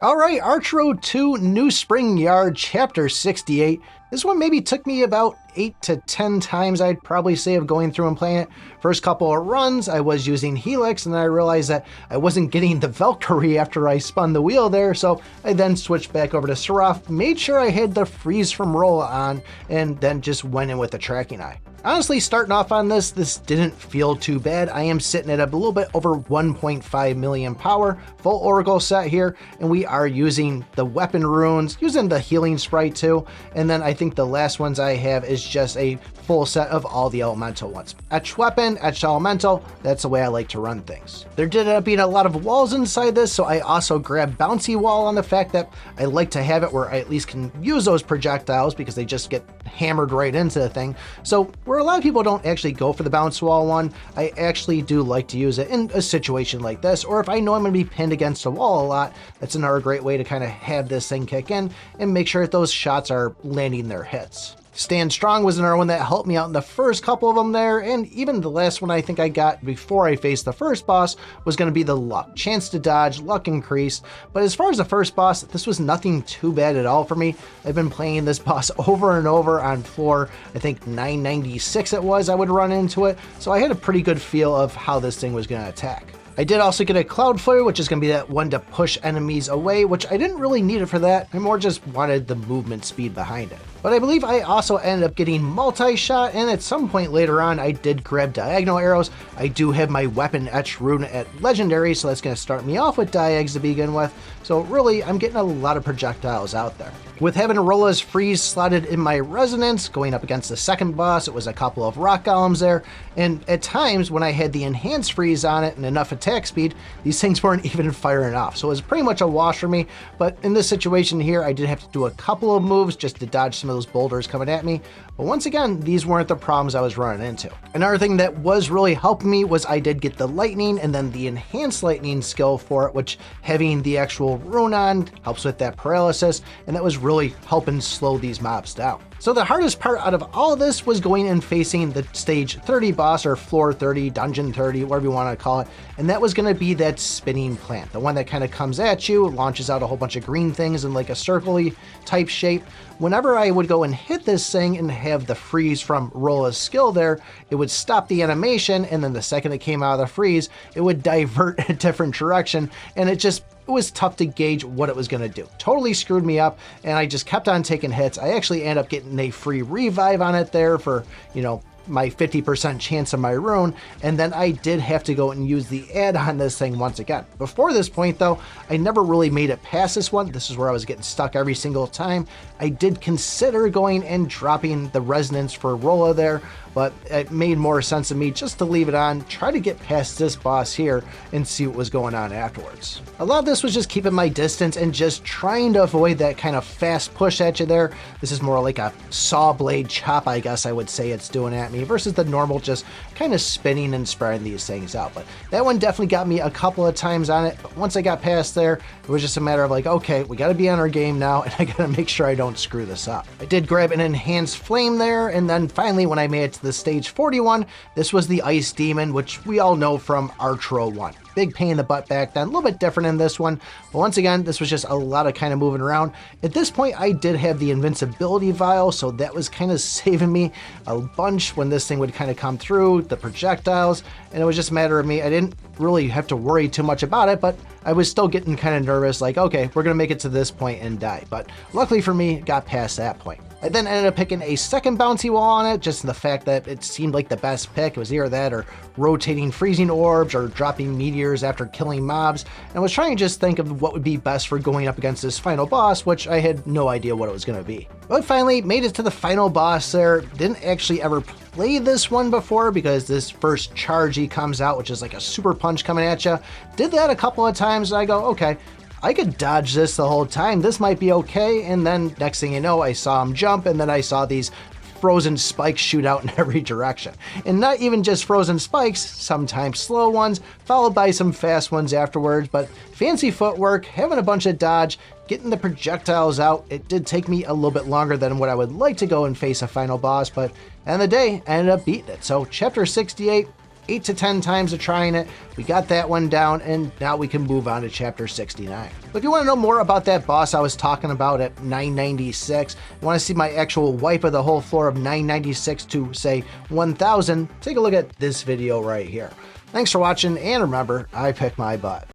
Alright, Archero 2 New Spring Yard, Chapter 68. This one maybe took me about 8 to 10 times, I'd probably say, of going through and playing it. First couple of runs, I was using Helix, and then I realized that I wasn't getting the Valkyrie after I spun the wheel there, so I then switched back over to Seraph, made sure I had the freeze from Rolla on, and then just went in with the tracking eye. Honestly, starting off on this didn't feel too bad. I am sitting at a little bit over 1.5 million power, full Oracle set here, and we are using the weapon runes, using the healing sprite too, and then I think the last ones I have is just a full set of all the elemental ones. Etched weapon, etched elemental, that's the way I like to run things. There did end up being a lot of walls inside this, so I also grabbed bouncy wall on the fact that I like to have it where I at least can use those projectiles because they just get hammered right into the thing. So where a lot of people don't actually go for the bounce wall one, I actually do like to use it in a situation like this, or if I know I'm going to be pinned against a wall a lot, that's another great way to kind of have this thing kick in and make sure that those shots are landing their hits. Stand Strong was another one that helped me out in the first couple of them there, and even the last one I think I got before I faced the first boss was going to be the Luck. Chance to dodge, luck increase, but as far as the first boss, this was nothing too bad at all for me. I've been playing this boss over and over on floor, I think 996 it was, I would run into it, so I had a pretty good feel of how this thing was going to attack. I did also get a Cloud Flare, which is going to be that one to push enemies away, which I didn't really need it for that. I more just wanted the movement speed behind it. But I believe I also ended up getting multi-shot, and at some point later on, I did grab diagonal arrows. I do have my weapon etched rune at legendary, so that's going to start me off with diags to begin with. So really, I'm getting a lot of projectiles out there. With having ROLLA'S freeze slotted in my resonance, going up against the second boss, it was a couple of rock golems there, and at times when I had the enhanced freeze on it and enough attack speed, these things weren't even firing off. So it was pretty much a wash for me, but in this situation here, I did have to do a couple of moves just to dodge some of those boulders coming at me. But once again, these weren't the problems I was running into. Another thing that was really helping me was I did get the lightning and then the enhanced lightning skill for it, which having the actual rune on helps with that paralysis, and that was really helping slow these mobs down. So the hardest part out of all of this was going and facing the stage 30 boss, or floor 30, dungeon 30, whatever you want to call it, and that was going to be that spinning plant, the one that kind of comes at you, launches out a whole bunch of green things in like a circle-y type shape. Whenever I would go and hit this thing and have the freeze from ROLLA'S skill there, it would stop the animation, and then the second it came out of the freeze, it would divert a different direction, and it was tough to gauge what it was going to do. Totally screwed me up, and I just kept on taking hits. I actually ended up getting a free revive on it there for, my 50% chance of my rune, and then I did have to go and use the add on this thing once again. Before this point though, I never really made it past this one. This is where I was getting stuck every single time. I did consider going and dropping the resonance for Rolla there, but it made more sense to me just to leave it on, try to get past this boss here and see what was going on afterwards. A lot of this was just keeping my distance and just trying to avoid that kind of fast push at you there. This is more like a saw blade chop, I guess I would say it's doing at me, versus the normal just kind of spinning and spreading these things out. But that one definitely got me a couple of times on it, but once I got past there, it was just a matter of like, okay, we got to be on our game now, and I got to make sure I don't screw this up. I did grab an enhanced flame there, and then finally when I made it to the stage 41, this was the Ice Demon, which we all know from Archero 1. Big pain in the butt back then, a little bit different in this one, but once again, this was just a lot of kind of moving around. At this point, I did have the invincibility vial, so that was kind of saving me a bunch when this thing would kind of come through, the projectiles, and it was just a matter of me. I didn't really have to worry too much about it, but I was still getting kind of nervous, like, okay, we're gonna make it to this point and die. But luckily for me, got past that point. I then ended up picking a second bouncy wall on it, just in the fact that it seemed like the best pick. It was either that or rotating freezing orbs or dropping meteors after killing mobs. And I was trying to just think of what would be best for going up against this final boss, which I had no idea what it was going to be. But finally made it to the final boss there. Didn't actually ever play this one before because this first charge he comes out, which is like a super punch coming at you. Did that a couple of times and I go, okay, I could dodge this the whole time. This might be okay. And then next thing you know, I saw him jump, and then I saw these frozen spikes shoot out in every direction. And not even just frozen spikes, sometimes slow ones, followed by some fast ones afterwards, but fancy footwork, having a bunch of dodge, getting the projectiles out. It did take me a little bit longer than what I would like to go and face a final boss, but at the end of the day, I ended up beating it. So chapter 68, 8 to 10 times of trying it. We got that one down, and now we can move on to chapter 69. If you want to know more about that boss I was talking about at 996, you want to see my actual wipe of the whole floor of 996 to say 1000, take a look at this video right here. Thanks for watching, and remember, I pick my butt.